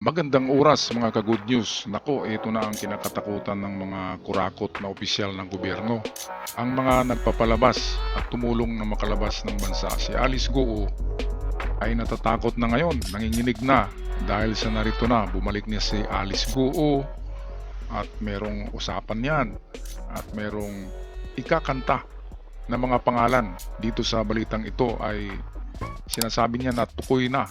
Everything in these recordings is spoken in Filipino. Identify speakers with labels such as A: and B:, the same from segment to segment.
A: Magandang oras mga ka-good news. Nako, ito na ang kinakatakutan ng mga kurakot na opisyal ng gobyerno. Ang mga nagpapalabas at tumulong na makalabas ng bansa. Si Alice Goo ay natatakot na ngayon, nanginginig na dahil sa narito na bumalik niya si Alice Goo at merong usapan yan at merong ikakanta na mga pangalan. Dito sa balitang ito ay sinasabi niya na tukoy na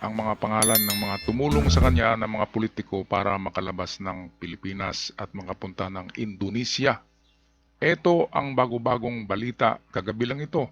A: ang mga pangalan ng mga tumulong sa kanya ng mga politiko para makalabas ng Pilipinas at makapunta ng Indonesia. Ito ang bago-bagong balita kagabi lang ito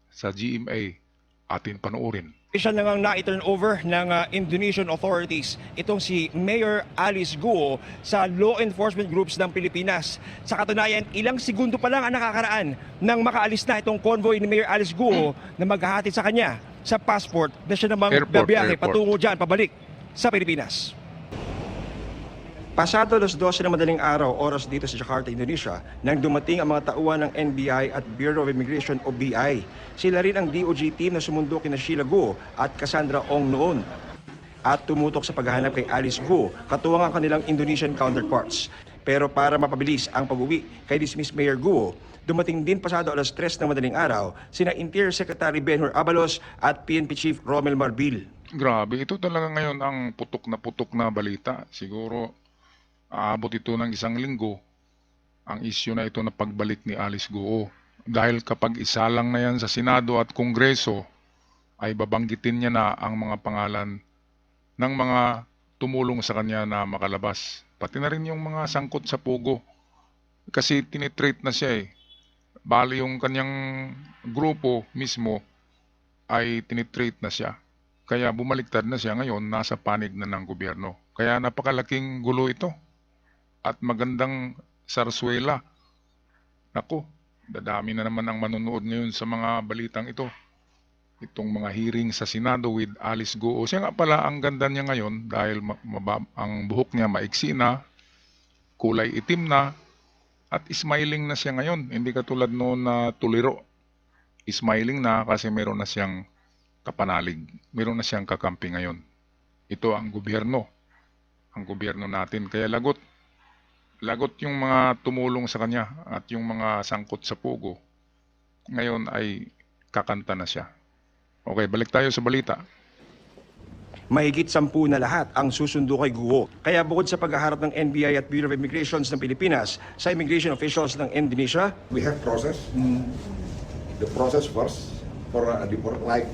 A: sa GMA. Atin panoorin.
B: Siya na ngang na-turn over ng Indonesian authorities itong si Mayor Alice Goo sa law enforcement groups ng Pilipinas. Sa katunayan, ilang segundo pa lang ang nakakaraan nang makaalis na itong convoy ni Mayor Alice Goo na maghahatid sa kanya sa passport na siya namang babiyahe patungo dyan, pabalik sa Pilipinas. Pasado alas 12 ng madaling araw, oras dito sa Jakarta, Indonesia, nang dumating ang mga tauhan ng NBI at Bureau of Immigration o BI. Sila rin ang DOJ team na sumundo kina Sheila Goo at Cassandra Ong noon at tumutok sa paghahanap kay Alice Goo, katuwang ang kanilang Indonesian counterparts. Pero para mapabilis ang pag-uwi kay dismissed Mayor Goo, dumating din pasado alas 3 ng madaling araw sina Interior Secretary Benhur Abalos at PNP Chief Romel Marbil.
A: Grabe, ito talaga ngayon ang putok na balita. Siguro aabot ito ng isang linggo ang isyu na ito na pagbalik ni Alice Goo. Dahil kapag isa lang na yan sa Senado at Kongreso, ay babanggitin niya na ang mga pangalan ng mga tumulong sa kanya na makalabas. Pati na rin yung mga sangkot sa pugo. Kasi tinitreat na siya eh. Bali yung kanyang grupo mismo ay tinitreat na siya. Kaya bumaliktad na siya ngayon, nasa panig na ng gobyerno. Kaya napakalaking gulo ito. At magandang sarswela. Naku, dadami na naman ang manonood ngayon sa mga balitang ito. Itong mga hearing sa Senado with Alice Goo. Siya nga pala, ang ganda niya ngayon dahil ang buhok niya maiksi na, kulay itim na, at smiling na siya ngayon. Hindi katulad noon na tuliro. Smiling na kasi meron na siyang kapanalig. Meron na siyang kakampi ngayon. Ito ang gobyerno. Ang gobyerno natin. Kaya lagot yung mga tumulong sa kanya at yung mga sangkot sa pugo. Ngayon ay kakanta na siya. Okay, balik tayo sa balita.
B: Mahigit 10 na lahat ang susundo kay Goo. Kaya bukod sa paghaharap ng NBI at Bureau of Immigrations ng Pilipinas sa immigration officials ng Indonesia,
C: we have process. The process first for like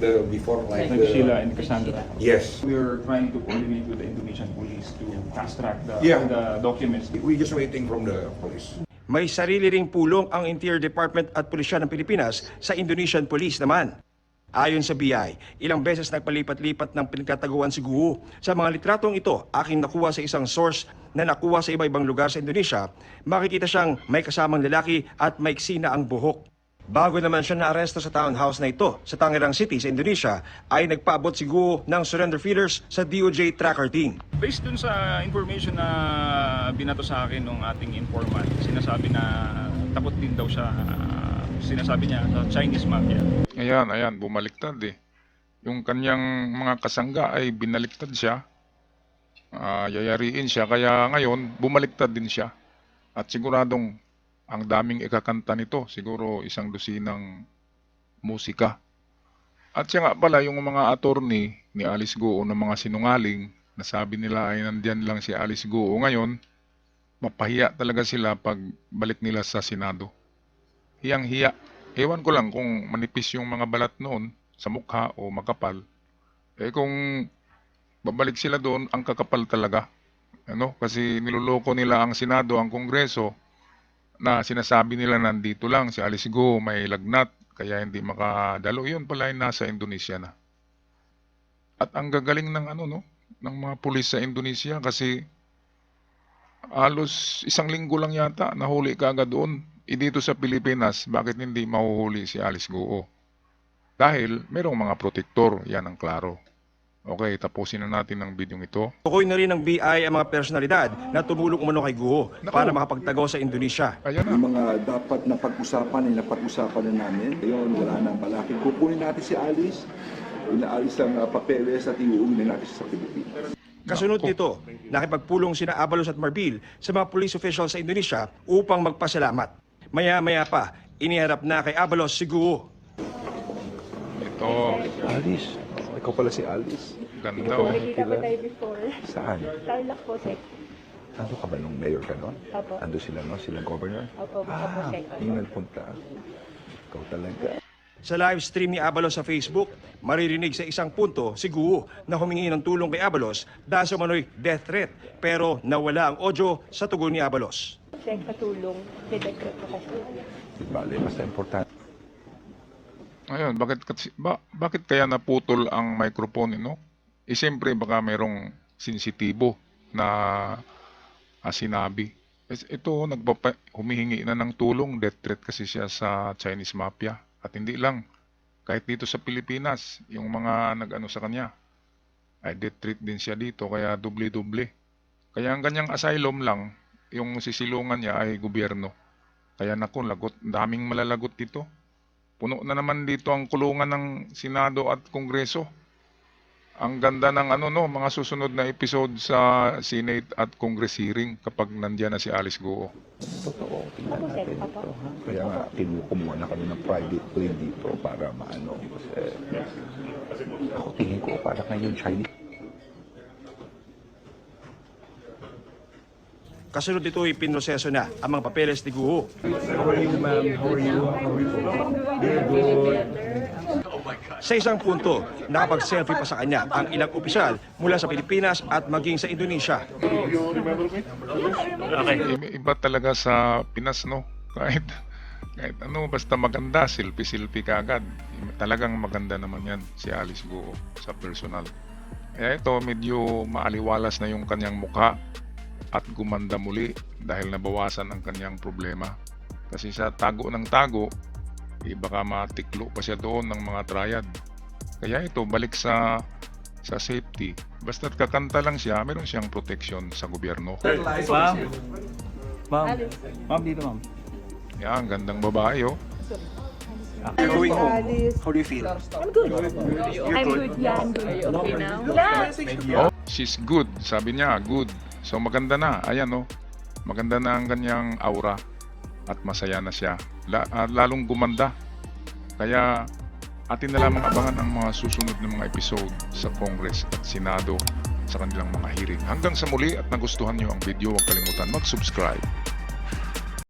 D: Sheila and Cassandra.
C: Yes.
D: We are trying to coordinate with the Indonesian police to fast track the documents.
C: We just waiting from the police.
B: may sarili ring pulong ang Interior Department at Pulisya ng Pilipinas sa Indonesian Police naman. Ayon sa BI, ilang beses nagpalipat-lipat ng pinagtataguan si Goo. Sa mga litratong ito, aking nakuha sa isang source na nakuha sa iba-ibang lugar sa Indonesia, makikita siyang may kasamang lalaki at maiksi na ang buhok. Bago naman siya naaresto sa townhouse na ito sa Tangerang City sa Indonesia, ay nagpaabot si Goo ng surrender feeders sa DOJ tracker team.
D: Based dun sa information na binato sa akin ng ating informant, sinasabi na takot din daw siya, sinasabi niya sa Chinese mafia.
A: Ayan, bumaliktad eh. Yung kanyang mga kasangga ay binaliktad siya. Yayariin siya, kaya ngayon bumaliktad din siya. At siguradong ang daming ikakanta nito, siguro 100 musika. At siya nga pala, yung mga attorney ni Alice Goo na mga sinungaling, nasabi nila ay nandiyan lang si Alice Goo. Ngayon, mapahiya talaga sila pag balik nila sa Senado. Hiyang-hiya. Ewan ko lang kung manipis yung mga balat noon sa mukha o makapal. Eh kung babalik sila doon, ang kakapal talaga. Kasi niloloko nila ang Senado, ang Kongreso, na sinasabi nila nandito lang si Alice Goo may lagnat kaya hindi makadalo. Yun pala ay nasa Indonesia na. At ang gagaling ng ng mga pulis sa Indonesia kasi halos 1 linggo lang yata nahuli kaagad doon. Dito sa Pilipinas, bakit hindi mahuhuli si Alice Goo? Dahil merong mga protektor, yan ang klaro. Okay, tapusin na natin ang video ito.
B: Tukoy na rin ng BI ang mga personalidad na tumulong umano kay Goo para makapagtago sa Indonesia.
A: Ayan na.
E: Yung mga dapat na pag-usapan ay napag-usapan na namin. Ngayon, wala nang balakid. Kukunin natin si Alice, inaalis ang papeles at iuwi na natin sa Pilipinas.
B: Kasunod
A: Naku.
B: nito, nakipagpulong sina Abalos at Marbil sa mga police officials sa Indonesia upang magpasalamat. Maya-maya pa, iniharap na kay Abalos si Guo.
A: Ito,
E: Alice. Oh, ikaw pala si Alice.
A: ganda oh.
F: Nakikita ko tayo before.
E: Saan?
F: Tarlac po, Sec.
E: Ando ka ba nung mayor ka nun?
F: Opo.
E: Ando sila, no? Sila governor?
F: Opo, Sec.
E: Yung nagpunta. Ikaw talaga.
B: Sa live stream ni Abalos sa Facebook, maririnig sa isang punto si Guo na humingi ng tulong kay Abalos dahil sa manoy death threat pero nawala ang audio sa tugon ni Abalos.
F: Sec, patulong. Detective po kasi.
E: Bale, basta importante.
A: Ayun, bakit kaya naputol ang microphone, no? Siyempre baka mayroong sensitibo na sinabi. Ito, humihingi na ng tulong, death threat kasi siya sa Chinese Mafia. At hindi lang, kahit dito sa Pilipinas, yung mga nag-ano sa kanya, ay death threat din siya dito, kaya doble-doble. Kaya ang kanyang asylum lang, yung sisilungan niya ay gobyerno. Kaya naku, lagot, daming malalagot dito. Puno na naman dito ang kulungan ng Senado at Kongreso. Ang ganda ng mga susunod na episode sa Senate at Congress hearing kapag nandiyan na si Alice Guo.
E: Totoo, tingnan
F: Opo, Sec.
E: natin
F: Opo.
E: ito. Ha? Kaya nga, kumuha na kami ng private plane dito para maano. Kasi ako tingin ko para ngayon Chinese.
B: Kasunod nito ay pinroseso na ang mga papeles ni Guo. Sa isang punto, nakapag-selfie pa sa kanya ang ilang opisyal mula sa Pilipinas at maging sa Indonesia.
A: Iba talaga sa Pinas, no? Kahit basta maganda, selfie ka agad. Talagang maganda naman yan si Alice Guo sa personal. Kaya ito, medyo maaliwalas na yung kanyang mukha at gumanda muli dahil nabawasan ang kanyang problema. Kasi sa tago ng tago, baka matiklo pa siya doon ng mga triad. Kaya ito, balik sa safety. Basta't kakanta lang siya, meron siyang protection sa gobyerno.
G: Ma'am. Ma'am. Ma'am, dito ma'am.
A: Yan, gandang babae, oh.
B: You're going home.
E: How do you feel?
F: I'm good. Yeah, I'm good. Okay now?
A: Oh, she's good. Sabi niya, good. So maganda na. Ayan, oh. Maganda na ang kanyang aura. At masaya na siya. Lalong gumanda. Kaya atin na lamang abangan ang mga susunod na mga episode sa Congress at Senado sa kanilang mga hearing. Hanggang sa muli at nagustuhan niyo ang video, huwag kalimutan mag-subscribe.